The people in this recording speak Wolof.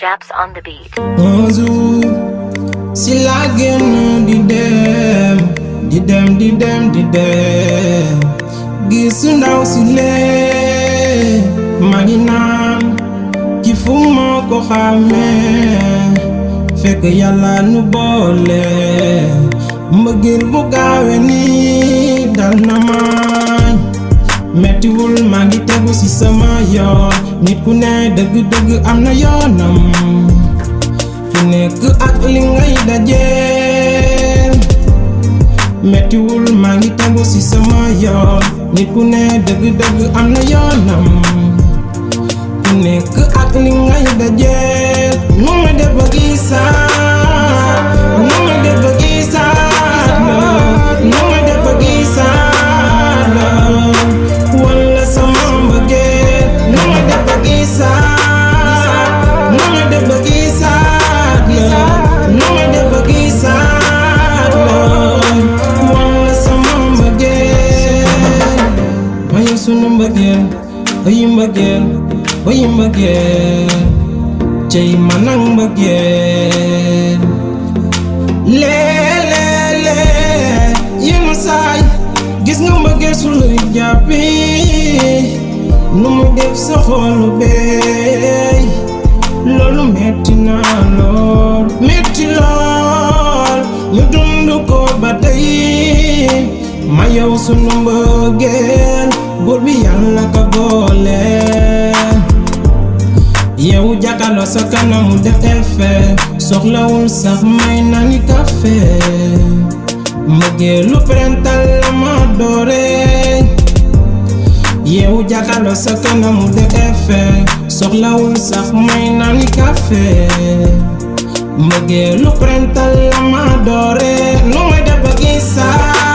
Japs on the beat. Un jour si la génn di dem gis ndaw si lee ma ngi naan ki fu ma ko xamee fekk yàlla nu boole mbëggeel bu gaawe ni dal na ma mettiwul maa ngi tegu ci sama yoon nit ku ne dëgg-dëgg am na yoonam ku nekk ak li ngay dajeel mettiwul maa ngi tegu ci sama yoon nit ku ne dëgg-dëgg am na yoonam ku nekk ak li ngay dajeel nu ma def ba gisaat nu ma def ba gisaat la nu ma def ba gisaat la walla sama mbëggeel nu ma def ba gisaat nu ma def ba gisaat la nu ma def ba gisaat la walla sama mbëggeel mayu sunu mbëggeel ayu mbëggeel bayu mbëggeel cey manang mbëggeel léeg-léeg yenn saay gis nga mbëggeel su lay jàppi nu mu def sa xolu beey loolu metti na lool metti lool ñu dund ko ba tey ma yow sunu mbëggeel buur bi yàlla ka boole yow jàkkaarloo sa kanamu def effet soxlawul sax may nani café mbëggeelu printemps la ma doore yow jàkkaarloo sa kanamu def effet soxlawul sax may nani café mbëggeelu printemps la ma doore nu may def ba gisaat